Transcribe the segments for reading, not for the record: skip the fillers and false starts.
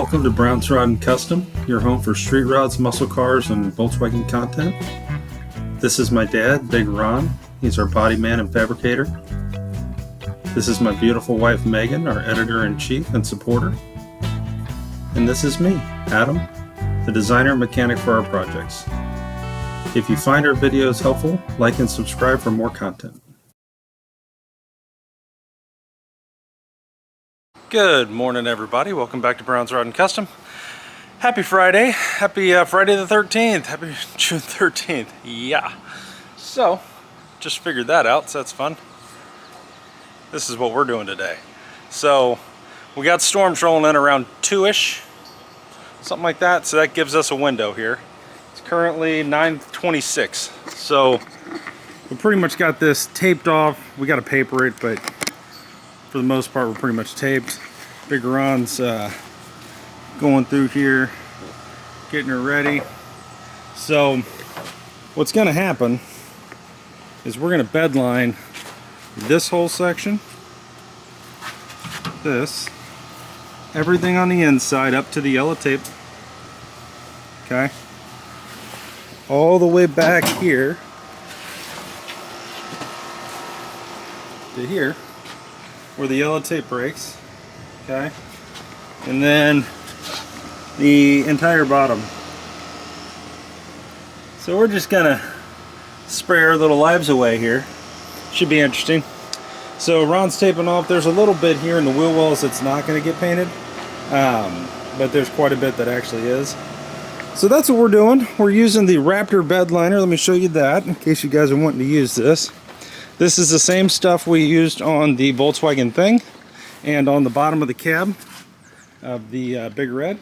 Welcome to Brown's Rod and Custom, your home for street rods, muscle cars, and Volkswagen content. This is my dad, Big Ron. He's our body man and fabricator. This is my beautiful wife, Megan, our editor-in-chief and supporter. And this is me, Adam, the designer and mechanic for our projects. If you find our videos helpful, like and subscribe for more content. Good morning, everybody. Welcome back to Brown's Rod and Custom. Happy Friday. Happy Friday the 13th. Happy June 13th. Yeah. So, just figured that out, so that's fun. This is what we're doing today. So, we got storms rolling in around 2-ish, something like that. So that gives us a window here. It's currently 9:26. So, we pretty much got this taped off. We got to paper it, but for the most part, we're pretty much taped. Big Ron's going through here, getting her ready. So what's going to happen is we're going to bed line this whole section, everything on the inside up to the yellow tape, okay, all the way back here to here, where the yellow tape breaks, okay, and then the entire bottom. So we're just gonna spray our little lives away here. Should be interesting. So Ron's taping off. There's a little bit here in the wheel wells that's not gonna get painted, but there's quite a bit that actually is. So that's what we're doing. We're using the Raptor bed liner. Let me show you that in case you guys are wanting to use this. This is the same stuff we used on the Volkswagen thing and on the bottom of the cab of the Big Red.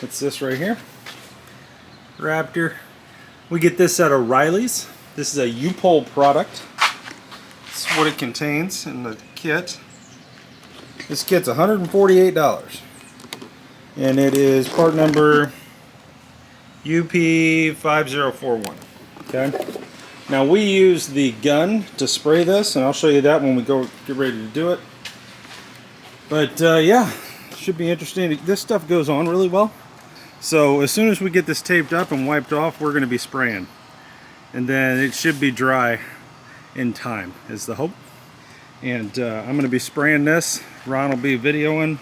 It's this right here, Raptor. We get this at O'Reilly's. This is a U-Pole product. This is what it contains in the kit. This kit's $148, and it is part number UP5041. Okay. Now we use the gun to spray this, and I'll show you that when we go get ready to do it. But yeah, should be interesting. This stuff goes on really well. So as soon as we get this taped up and wiped off, we're going to be spraying. And then it should be dry in time, is the hope. And I'm going to be spraying this. Ron will be videoing,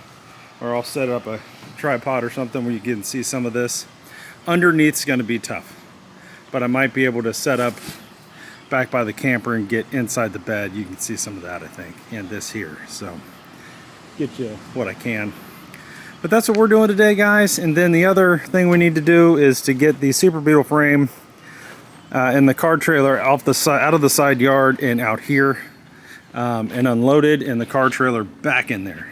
or I'll set up a tripod or something where you can see some of this. Underneath's going to be tough, but I might be able to set up back by the camper and get inside the bed. You can see some of that, I think, and this here. So get you what I can. But that's what we're doing today, guys. And then the other thing we need to do is to get the Super Beetle frame and the car trailer off the side, out of the side yard and out here, and unloaded, and the car trailer back in there.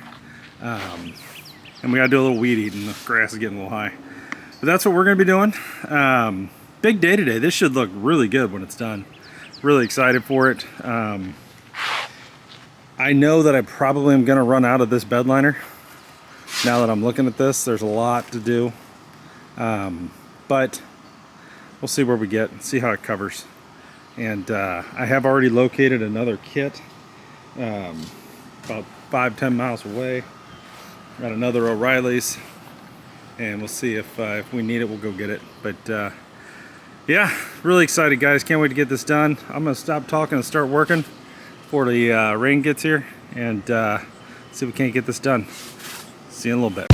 And we gotta do a little weed eating. The grass is getting a little high. But that's what we're gonna be doing. Big day today. This should look really good when it's done. Really excited for it. I know that I probably am going to run out of this bed liner. Now that I'm looking at this, there's a lot to do. But we'll see where we get, see how it covers. And I have already located another kit about 5-10 miles away. Got another O'Reilly's, and we'll see if we need it, we'll go get it. But yeah, really excited, guys. Can't wait to get this done. I'm going to stop talking and start working before the rain gets here, and see if we can't get this done. See you in a little bit.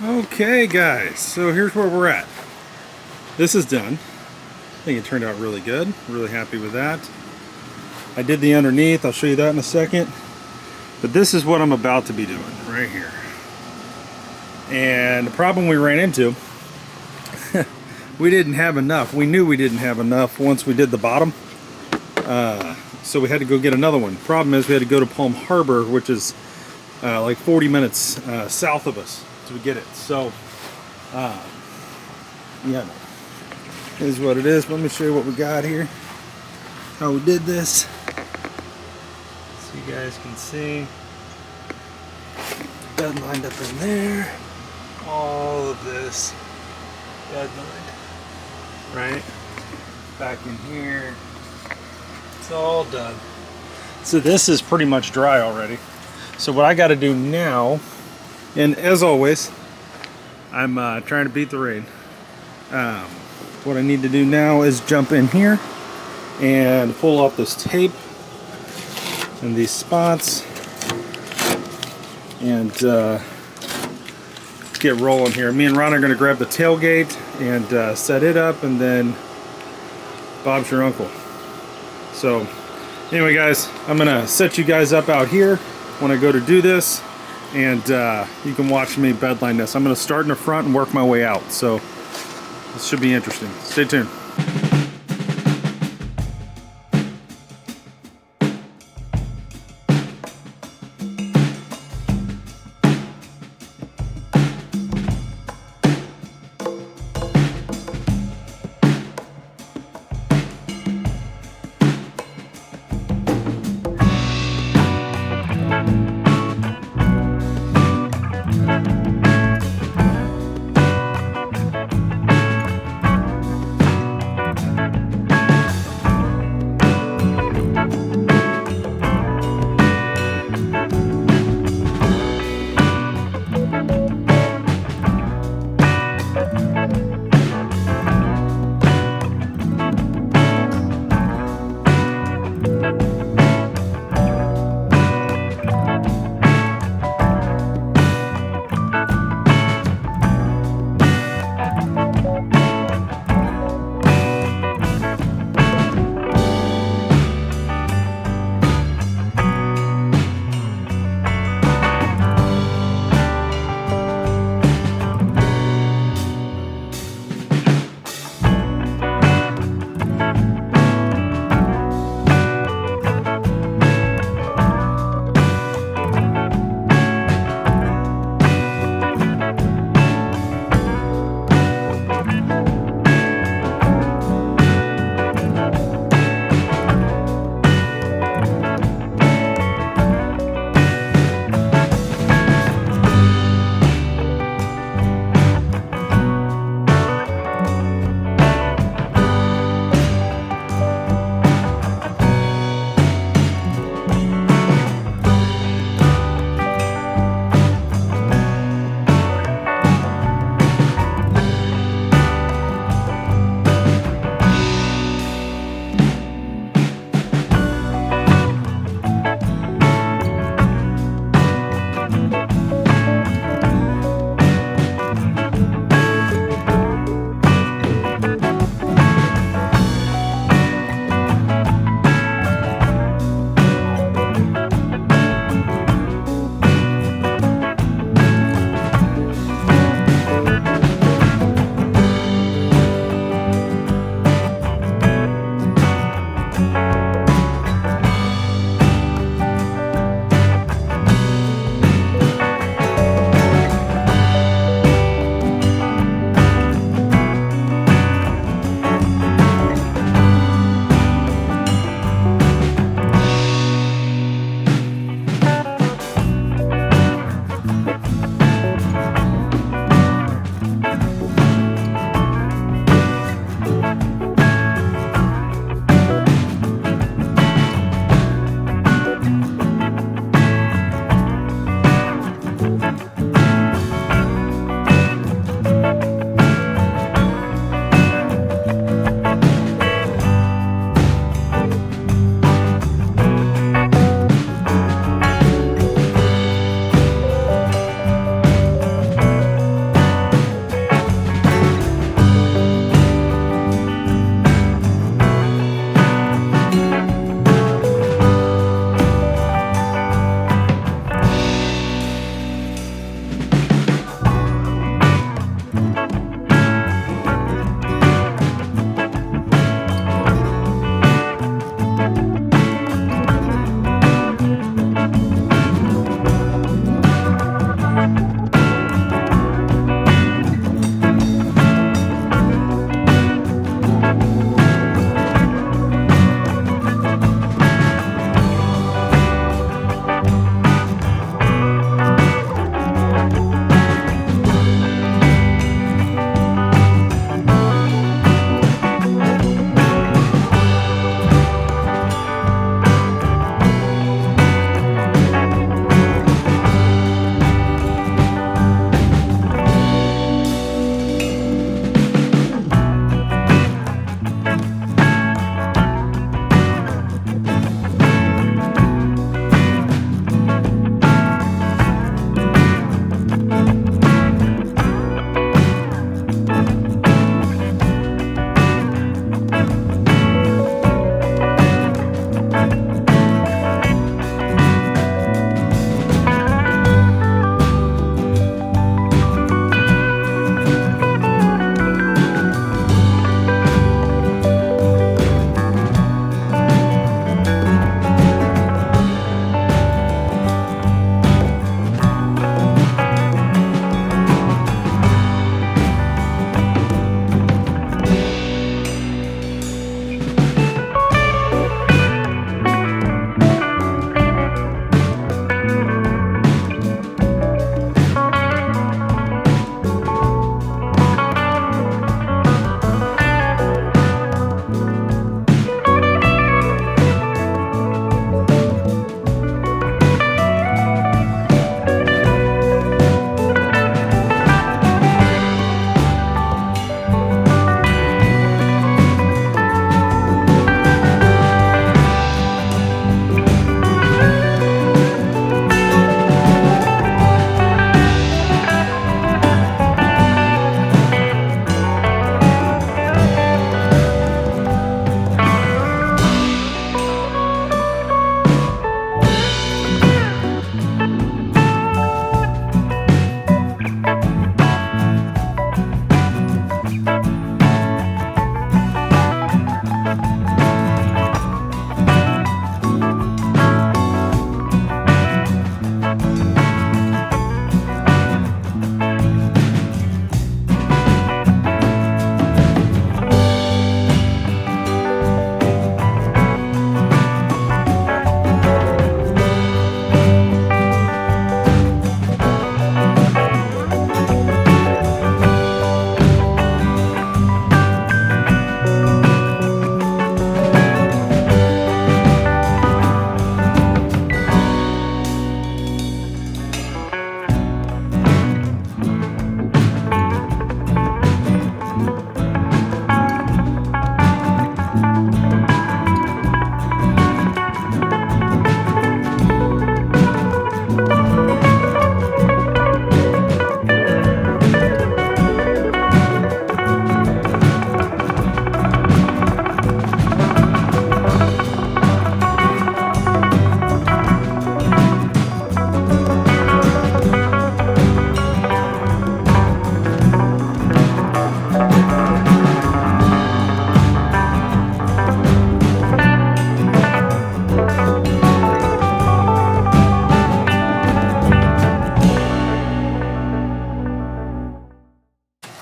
Okay guys, so here's where we're at. This is done. I think it turned out really good. Really happy with that. I did the underneath, I'll show you that in a second. But this is what I'm about to be doing right here. And the problem we ran into, we didn't have enough. We knew we didn't have enough once we did the bottom. So we had to go get another one. Problem is we had to go to Palm Harbor, which is like 40 minutes south of us to get it. So, yeah, is what it is. Let me show you what we got here. How we did this. So you guys can see. Bed lined up in there. All of this bed lined. Right? Back in here. It's all done. So this is pretty much dry already. So what I got to do now, and as always, I'm trying to beat the rain. What I need to do now is jump in here and pull off this tape and these spots and get rolling here. Me and Ron are going to grab the tailgate and set it up, and then Bob's your uncle. So anyway guys, I'm going to set you guys up out here when I go to do this, and you can watch me bedline this. I'm going to start in the front and work my way out, so this should be interesting. Stay tuned.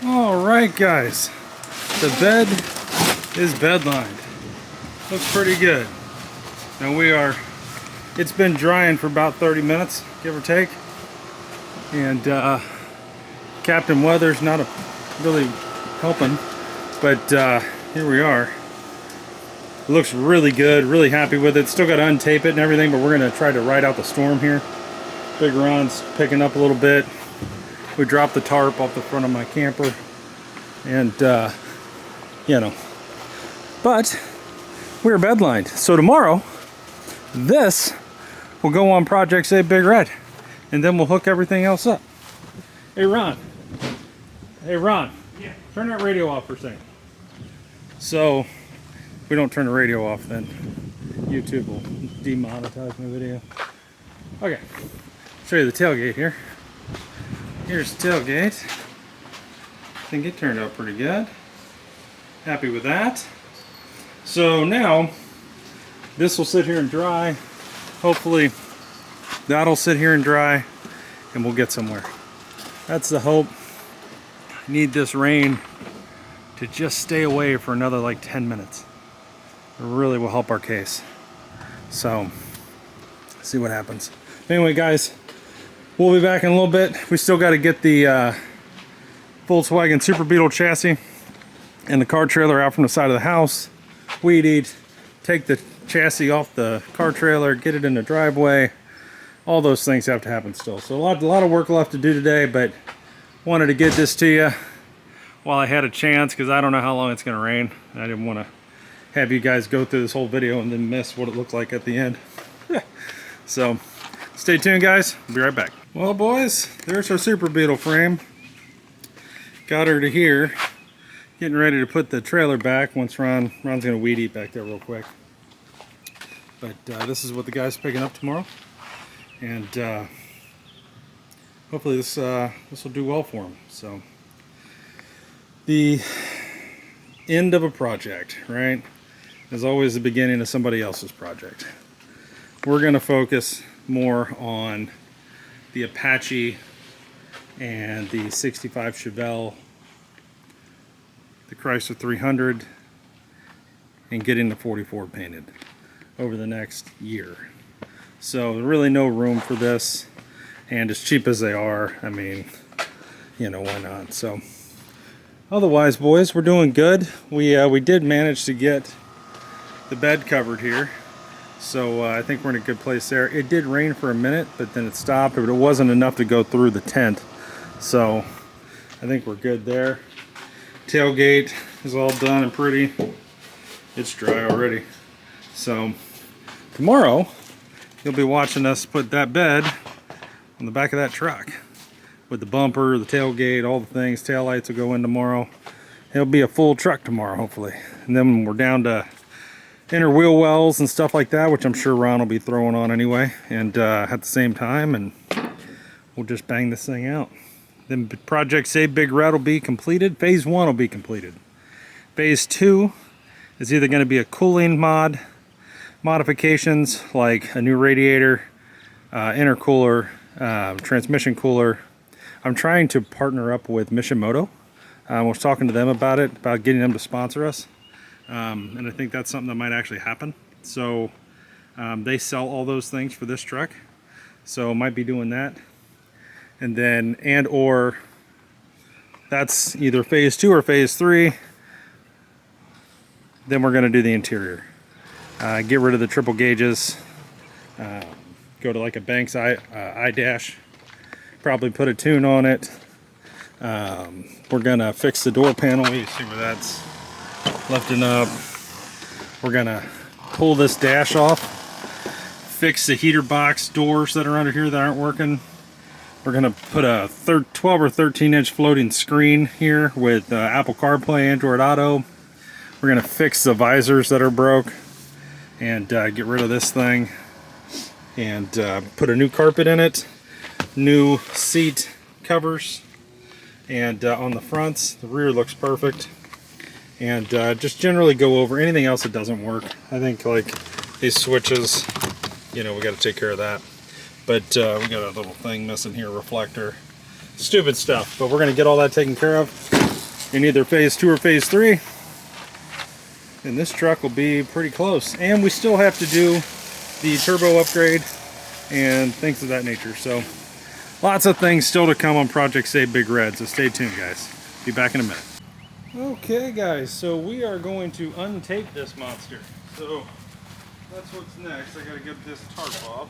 Alright guys, the bed is bed lined. Looks pretty good. Now it's been drying for about 30 minutes, give or take. And Captain Weather's not really helping, but here we are. It looks really good, really happy with it. Still got to untape it and everything, but we're going to try to ride out the storm here. Big Ron's picking up a little bit. We dropped the tarp off the front of my camper, and you know, but we're bed lined. So tomorrow, this will go on Project Save Big Red, and then we'll hook everything else up. Hey Ron. Hey Ron. Yeah. Turn that radio off for a second. So, if we don't turn the radio off, then YouTube will demonetize my video. Okay. Show you the tailgate here. Here's the tailgate. I think it turned out pretty good. Happy with that. So now, this will sit here and dry. Hopefully, that'll sit here and dry. and we'll get somewhere. That's the hope. I need this rain to just stay away for another like 10 minutes. It really will help our case. So, see what happens. Anyway, guys, we'll be back in a little bit. We still got to get the Volkswagen Super Beetle chassis and the car trailer out from the side of the house. Weed eat, take the chassis off the car trailer, get it in the driveway. All those things have to happen still. So a lot of work left to do today, but wanted to get this to you while I had a chance, because I don't know how long it's going to rain. I didn't want to have you guys go through this whole video and then miss what it looked like at the end. So stay tuned, guys. I'll be right back. Well, boys, there's our Super Beetle frame. Got her to here. Getting ready to put the trailer back once Ron's going to weed eat back there real quick. But this is what the guy's picking up tomorrow. And hopefully this will do well for him. So the end of a project, right, is always the beginning of somebody else's project. We're going to focus more on the Apache and the 65 Chevelle, the Chrysler 300, and getting the 44 painted over the next year. So really no room for this, and as cheap as they are, I mean, you know, why not? So otherwise, boys, we're doing good. We did manage to get the bed covered here, so I think we're in a good place there. It did rain for a minute, but then it stopped, but it wasn't enough to go through the tent, so I think we're good there. Tailgate is all done and pretty. It's dry already. So tomorrow you'll be watching us put that bed on the back of that truck with the bumper, the tailgate, all the things. Tail lights will go in tomorrow. It'll be a full truck tomorrow, hopefully. And then we're down to inner wheel wells and stuff like that, which I'm sure Ron will be throwing on anyway, and at the same time, and we'll just bang this thing out. Then Project Save Big Red will be completed. Phase 1 will be completed. Phase 2 is either going to be a cooling modifications, like a new radiator, intercooler, transmission cooler. I'm trying to partner up with Mishimoto. I was talking to them about it, about getting them to sponsor us, and I think that's something that might actually happen. So they sell all those things for this truck, so might be doing that. And then, or that's either phase 2 or phase 3. Then we're going to do the interior. Get rid of the triple gauges, go to like a Banks I-dash, probably put a tune on it. We're gonna fix the door panel. You see where that's lifting up. We're gonna pull this dash off, fix the heater box doors that are under here that aren't working. We're gonna put a 12 or 13 inch floating screen here with Apple CarPlay, Android Auto. We're gonna fix the visors that are broke and get rid of this thing, and put a new carpet in it, new seat covers, and on the fronts, the rear looks perfect, and just generally go over anything else that doesn't work. I think like these switches, you know, we got to take care of that, but we got a little thing missing here, reflector, stupid stuff, but we're going to get all that taken care of in either phase 2 or phase 3. And this truck will be pretty close. And we still have to do the turbo upgrade and things of that nature. So lots of things still to come on Project Save Big Red. So stay tuned, guys. Be back in a minute. Okay, guys. So we are going to untape this monster. So that's what's next. I got to get this tarp off.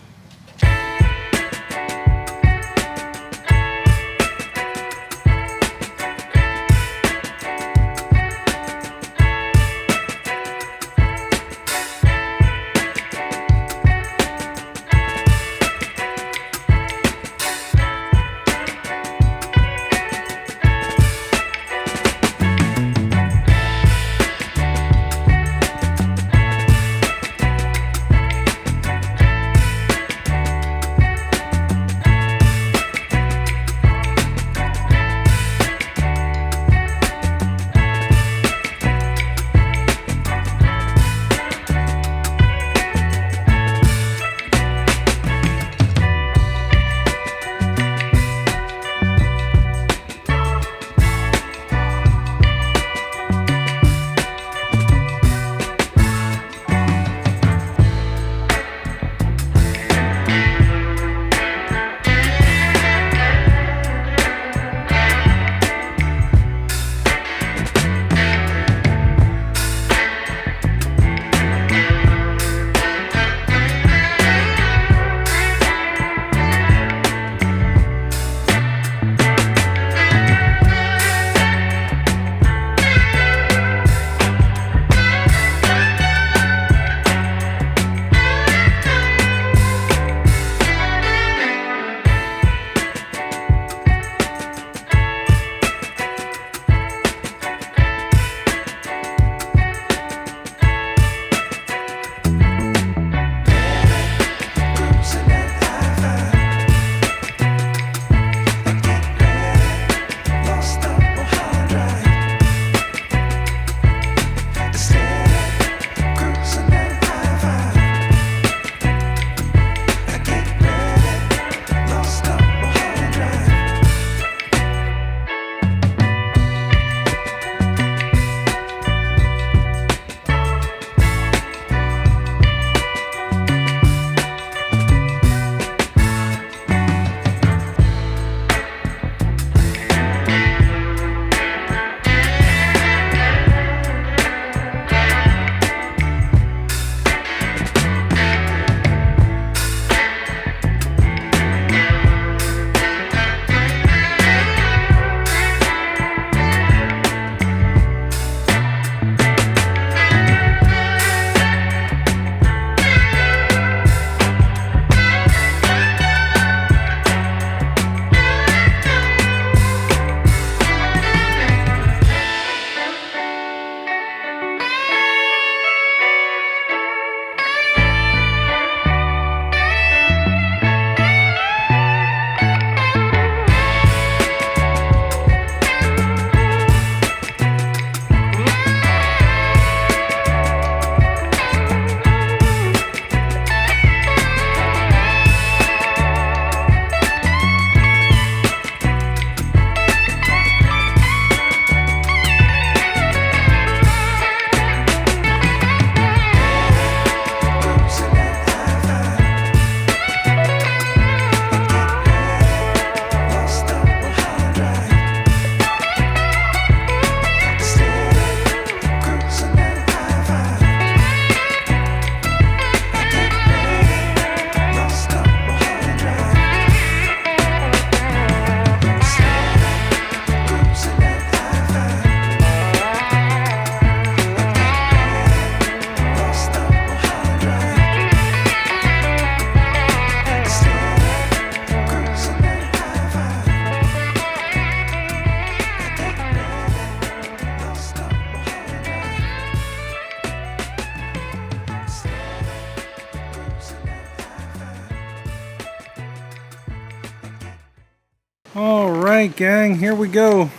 right, gang, here we go.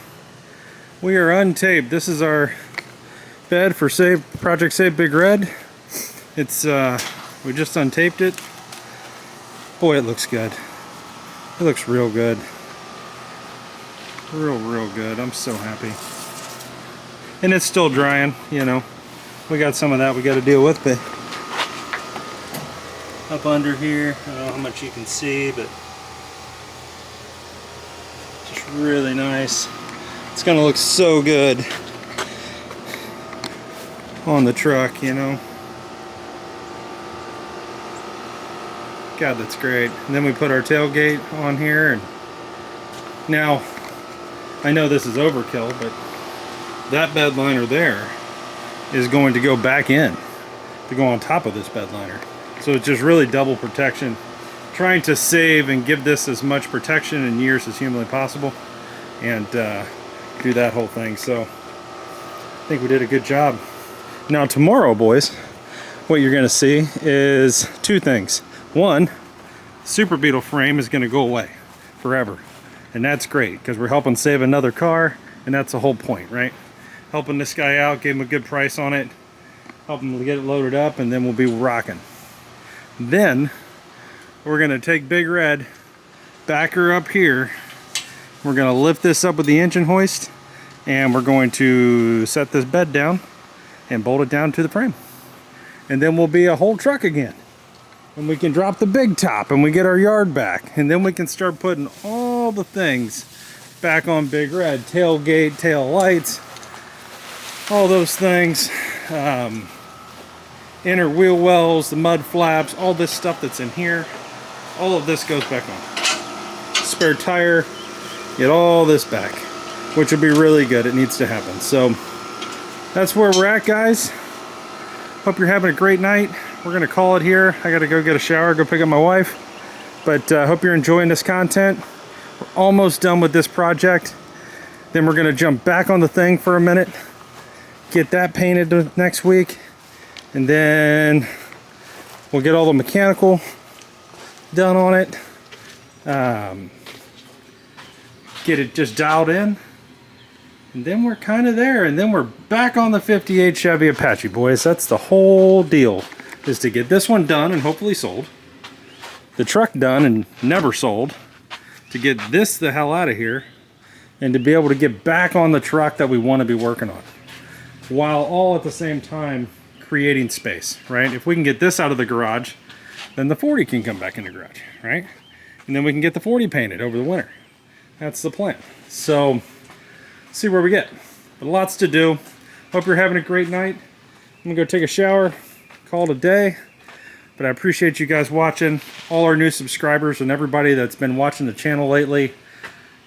We are untaped. This is our bed for Project Save Big Red. It's we just untaped it. Boy, it looks good. It looks real good. Real good. I'm so happy. And it's still drying, you know. We got some of that we got to deal with, but up under here, I don't know how much you can see, but just really nice. It's gonna look so good on the truck, you know. God, that's great. And then we put our tailgate on here, and now I know this is overkill, but that bed liner there is going to go back in to go on top of this bed liner. So it's just really double protection. Trying to save and give this as much protection in years as humanly possible, and do that whole thing. So I think we did a good job. Now tomorrow, boys, what you're gonna see is two things. One, Super Beetle frame is gonna go away forever. And that's great, because we're helping save another car, and that's the whole point, right? Helping this guy out, gave him a good price on it, help him to get it loaded up, and then we'll be rocking. Then we're gonna take Big Red, back her up here. We're gonna lift this up with the engine hoist, and we're going to set this bed down and bolt it down to the frame. And then we'll be a whole truck again. And we can drop the big top and we get our yard back. And then we can start putting all the things back on Big Red. Tailgate, tail lights, all those things. Inner wheel wells, the mud flaps, all this stuff that's in here. All of this goes back on. Spare tire, get all this back, which will be really good. It needs to happen. So that's where we're at, guys. Hope you're having a great night. We're gonna call it here. I gotta go get a shower, go pick up my wife. But hope you're enjoying this content. We're almost done with this project. Then we're gonna jump back on the thing for a minute, get that painted next week, and then we'll get all the mechanical done on it. Get it just dialed in. And then we're kind of there, and then we're back on the 58 Chevy Apache, boys. That's the whole deal, is to get this one done and hopefully sold. The truck done and never sold. To get this the hell out of here, and to be able to get back on the truck that we want to be working on. While all at the same time creating space, right? If we can get this out of the garage, then the 40 can come back in the garage, right? And then we can get the 40 painted over the winter. That's the plan. So, see where we get. But lots to do. Hope you're having a great night. I'm gonna go take a shower, call it a day. But I appreciate you guys watching, all our new subscribers and everybody that's been watching the channel lately.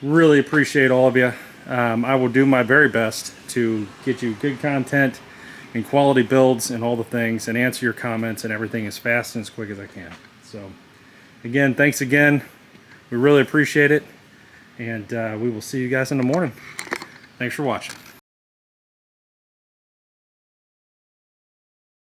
Really appreciate all of you. I will do my very best to get you good content and quality builds and all the things, and answer your comments and everything as fast and as quick as I can. So again, thanks again. We really appreciate it. And we will see you guys in the morning. Thanks for watching.